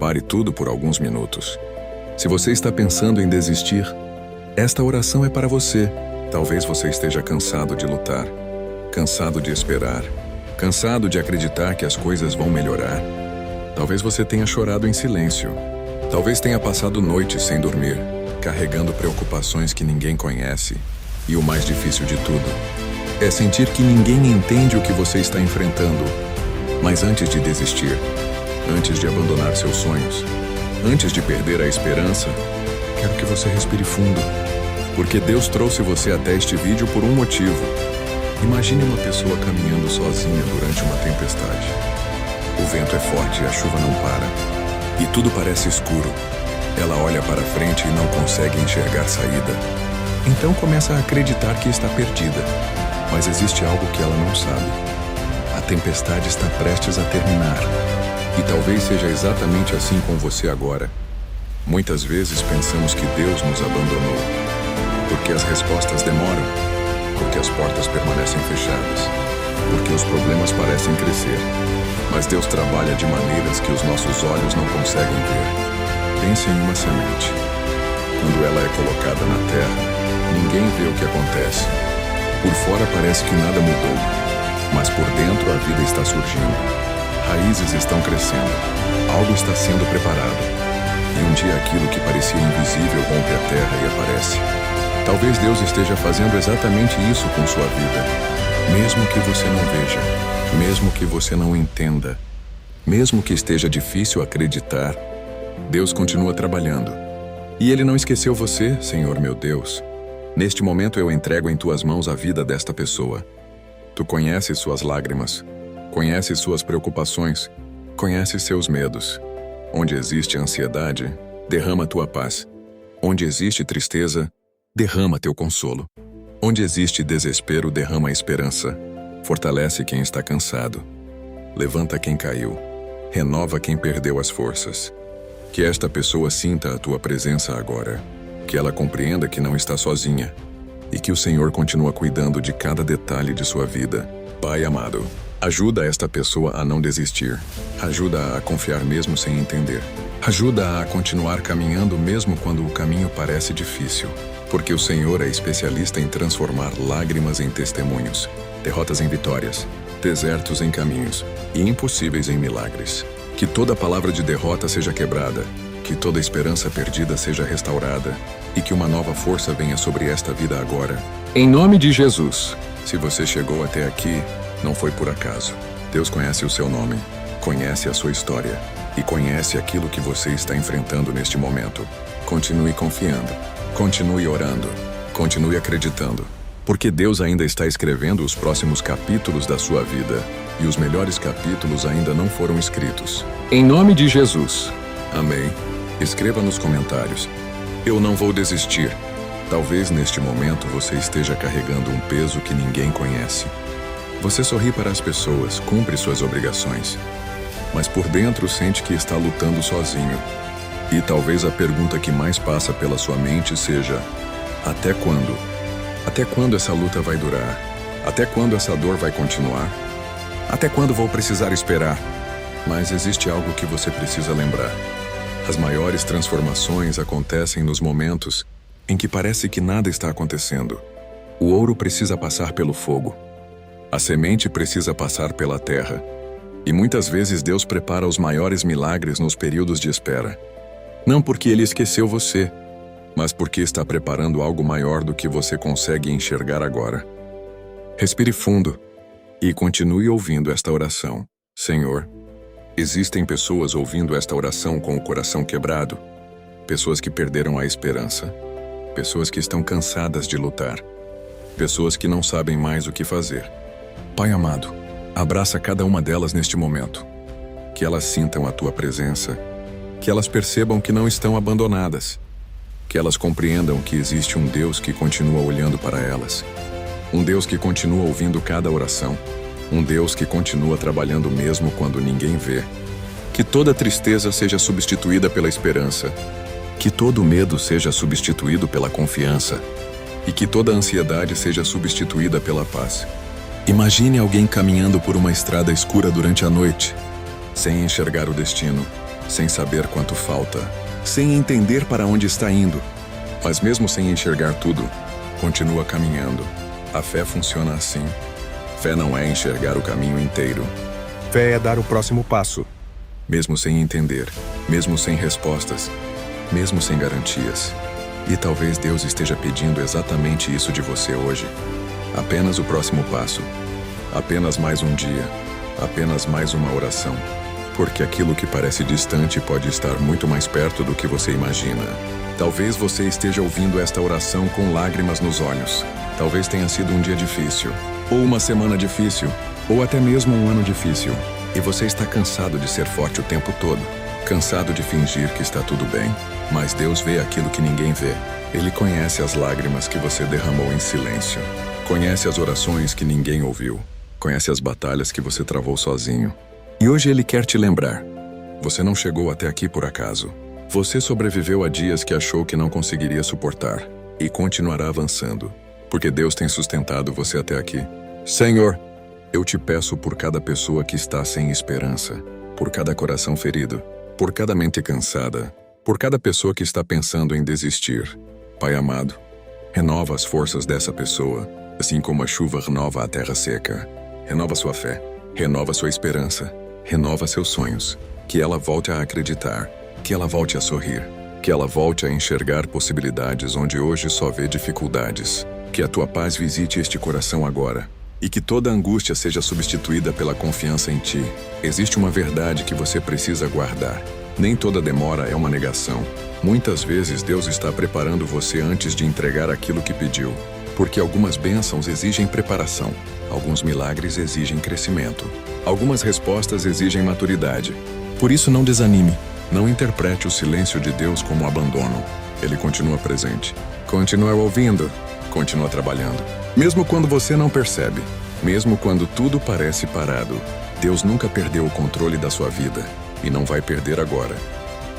Pare tudo por alguns minutos. Se você está pensando em desistir, esta oração é para você. Talvez você esteja cansado de lutar, cansado de esperar, cansado de acreditar que as coisas vão melhorar. Talvez você tenha chorado em silêncio. Talvez tenha passado noites sem dormir, carregando preocupações que ninguém conhece. E o mais difícil de tudo é sentir que ninguém entende o que você está enfrentando. Mas antes de desistir, antes de abandonar seus sonhos, antes de perder a esperança, quero que você respire fundo, porque Deus trouxe você até este vídeo por um motivo. Imagine uma pessoa caminhando sozinha durante uma tempestade. O vento é forte e a chuva não para, e tudo parece escuro. Ela olha para frente e não consegue enxergar saída. Então começa a acreditar que está perdida, mas existe algo que ela não sabe. A tempestade está prestes a terminar. E talvez seja exatamente assim com você agora. Muitas vezes pensamos que Deus nos abandonou, porque as respostas demoram, porque as portas permanecem fechadas, porque os problemas parecem crescer. Mas Deus trabalha de maneiras que os nossos olhos não conseguem ver. Pense em uma semente. Quando ela é colocada na terra, ninguém vê o que acontece. Por fora parece que nada mudou, mas por dentro a vida está surgindo. Raízes estão crescendo, algo está sendo preparado. E um dia aquilo que parecia invisível rompe a terra e aparece. Talvez Deus esteja fazendo exatamente isso com sua vida. Mesmo que você não veja, mesmo que você não entenda, mesmo que esteja difícil acreditar, Deus continua trabalhando. E Ele não esqueceu você, Senhor meu Deus. Neste momento eu entrego em tuas mãos a vida desta pessoa. Tu conheces suas lágrimas, conheces suas preocupações, conheces seus medos. Onde existe ansiedade, derrama tua paz. Onde existe tristeza, derrama teu consolo. Onde existe desespero, derrama esperança. Fortalece quem está cansado. Levanta quem caiu. Renova quem perdeu as forças. Que esta pessoa sinta a tua presença agora. Que ela compreenda que não está sozinha. E que o Senhor continua cuidando de cada detalhe de sua vida. Pai amado, ajuda esta pessoa a não desistir. Ajuda-a a confiar mesmo sem entender. Ajuda-a a continuar caminhando mesmo quando o caminho parece difícil. Porque o Senhor é especialista em transformar lágrimas em testemunhos, derrotas em vitórias, desertos em caminhos e impossíveis em milagres. Que toda palavra de derrota seja quebrada, que toda esperança perdida seja restaurada e que uma nova força venha sobre esta vida agora. Em nome de Jesus. Se você chegou até aqui, não foi por acaso. Deus conhece o seu nome, conhece a sua história e conhece aquilo que você está enfrentando neste momento. Continue confiando, continue orando, continue acreditando, porque Deus ainda está escrevendo os próximos capítulos da sua vida e os melhores capítulos ainda não foram escritos. Em nome de Jesus. Amém. Escreva nos comentários: eu não vou desistir. Talvez neste momento você esteja carregando um peso que ninguém conhece. Você sorri para as pessoas, cumpre suas obrigações, mas por dentro sente que está lutando sozinho. E talvez a pergunta que mais passa pela sua mente seja: até quando? Até quando essa luta vai durar? Até quando essa dor vai continuar? Até quando vou precisar esperar? Mas existe algo que você precisa lembrar. As maiores transformações acontecem nos momentos em que parece que nada está acontecendo. O ouro precisa passar pelo fogo. A semente precisa passar pela terra. E muitas vezes Deus prepara os maiores milagres nos períodos de espera. Não porque Ele esqueceu você, mas porque está preparando algo maior do que você consegue enxergar agora. Respire fundo e continue ouvindo esta oração. Senhor, existem pessoas ouvindo esta oração com o coração quebrado, pessoas que perderam a esperança, pessoas que estão cansadas de lutar, pessoas que não sabem mais o que fazer. Pai amado, abraça cada uma delas neste momento. Que elas sintam a tua presença, que elas percebam que não estão abandonadas, que elas compreendam que existe um Deus que continua olhando para elas, um Deus que continua ouvindo cada oração, um Deus que continua trabalhando mesmo quando ninguém vê. Que toda tristeza seja substituída pela esperança, que todo medo seja substituído pela confiança e que toda ansiedade seja substituída pela paz. Imagine alguém caminhando por uma estrada escura durante a noite, sem enxergar o destino, sem saber quanto falta, sem entender para onde está indo. Mas mesmo sem enxergar tudo, continua caminhando. A fé funciona assim. Fé não é enxergar o caminho inteiro. Fé é dar o próximo passo. Mesmo sem entender, mesmo sem respostas, mesmo sem garantias. E talvez Deus esteja pedindo exatamente isso de você hoje. Apenas o próximo passo. Apenas mais um dia. Apenas mais uma oração. Porque aquilo que parece distante pode estar muito mais perto do que você imagina. Talvez você esteja ouvindo esta oração com lágrimas nos olhos. Talvez tenha sido um dia difícil, ou uma semana difícil, ou até mesmo um ano difícil. E você está cansado de ser forte o tempo todo. Cansado de fingir que está tudo bem. Mas Deus vê aquilo que ninguém vê. Ele conhece as lágrimas que você derramou em silêncio. Conhece as orações que ninguém ouviu. Conhece as batalhas que você travou sozinho. E hoje Ele quer te lembrar. Você não chegou até aqui por acaso. Você sobreviveu a dias que achou que não conseguiria suportar. E continuará avançando. Porque Deus tem sustentado você até aqui. Senhor, eu te peço por cada pessoa que está sem esperança. Por cada coração ferido. Por cada mente cansada. Por cada pessoa que está pensando em desistir. Pai amado, renova as forças dessa pessoa, assim como a chuva renova a terra seca. Renova sua fé, renova sua esperança, renova seus sonhos. Que ela volte a acreditar, que ela volte a sorrir, que ela volte a enxergar possibilidades onde hoje só vê dificuldades. Que a tua paz visite este coração agora. E que toda angústia seja substituída pela confiança em ti. Existe uma verdade que você precisa guardar. Nem toda demora é uma negação. Muitas vezes Deus está preparando você antes de entregar aquilo que pediu. Porque algumas bênçãos exigem preparação. Alguns milagres exigem crescimento. Algumas respostas exigem maturidade. Por isso não desanime. Não interprete o silêncio de Deus como abandono. Ele continua presente. Continua ouvindo. Continua trabalhando. Mesmo quando você não percebe. Mesmo quando tudo parece parado. Deus nunca perdeu o controle da sua vida. E não vai perder agora.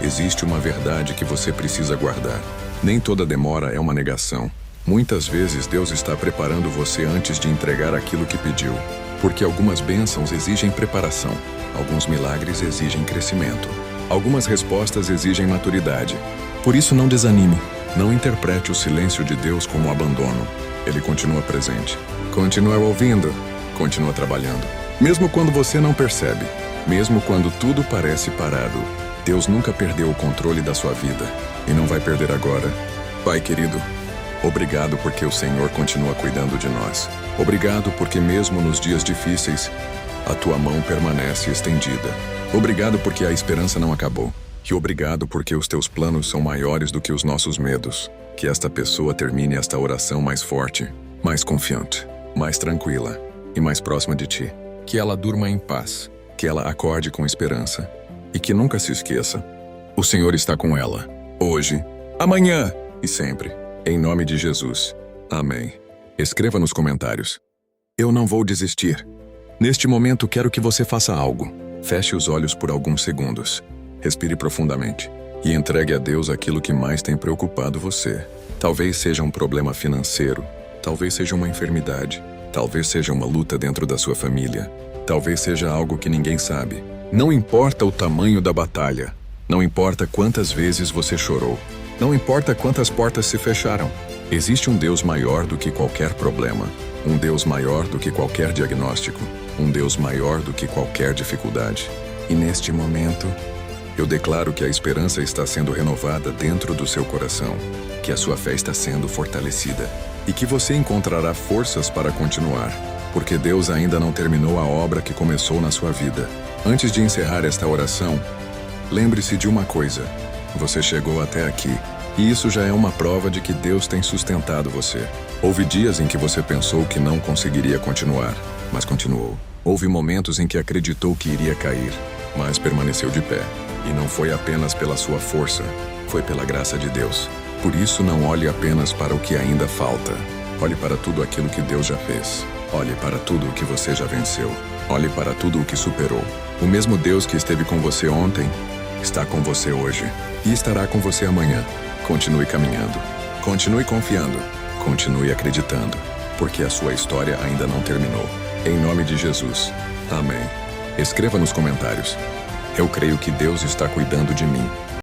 Existe uma verdade que você precisa guardar. Nem toda demora é uma negação. Muitas vezes Deus está preparando você antes de entregar aquilo que pediu. Porque algumas bênçãos exigem preparação. Alguns milagres exigem crescimento. Algumas respostas exigem maturidade. Por isso não desanime. Não interprete o silêncio de Deus como abandono. Ele continua presente. Continua ouvindo. Continua trabalhando. Mesmo quando você não percebe. Mesmo quando tudo parece parado, Deus nunca perdeu o controle da sua vida e não vai perder agora. Pai querido, obrigado porque o Senhor continua cuidando de nós. Obrigado porque mesmo nos dias difíceis, a tua mão permanece estendida. Obrigado porque a esperança não acabou. E obrigado porque os teus planos são maiores do que os nossos medos. Que esta pessoa termine esta oração mais forte, mais confiante, mais tranquila e mais próxima de ti. Que ela durma em paz. Que ela acorde com esperança e que nunca se esqueça. O Senhor está com ela, hoje, amanhã e sempre. Em nome de Jesus. Amém. Escreva nos comentários. Eu não vou desistir. Neste momento quero que você faça algo. Feche os olhos por alguns segundos. Respire profundamente e entregue a Deus aquilo que mais tem preocupado você. Talvez seja um problema financeiro, talvez seja uma enfermidade, talvez seja uma luta dentro da sua família. Talvez seja algo que ninguém sabe. Não importa o tamanho da batalha. Não importa quantas vezes você chorou. Não importa quantas portas se fecharam. Existe um Deus maior do que qualquer problema. Um Deus maior do que qualquer diagnóstico. Um Deus maior do que qualquer dificuldade. E neste momento, eu declaro que a esperança está sendo renovada dentro do seu coração. Que a sua fé está sendo fortalecida. E que você encontrará forças para continuar. Porque Deus ainda não terminou a obra que começou na sua vida. Antes de encerrar esta oração, lembre-se de uma coisa. Você chegou até aqui, e isso já é uma prova de que Deus tem sustentado você. Houve dias em que você pensou que não conseguiria continuar, mas continuou. Houve momentos em que acreditou que iria cair, mas permaneceu de pé. E não foi apenas pela sua força, foi pela graça de Deus. Por isso não olhe apenas para o que ainda falta. Olhe para tudo aquilo que Deus já fez. Olhe para tudo o que você já venceu. Olhe para tudo o que superou. O mesmo Deus que esteve com você ontem, está com você hoje. E estará com você amanhã. Continue caminhando. Continue confiando. Continue acreditando. Porque a sua história ainda não terminou. Em nome de Jesus. Amém. Escreva nos comentários. Eu creio que Deus está cuidando de mim.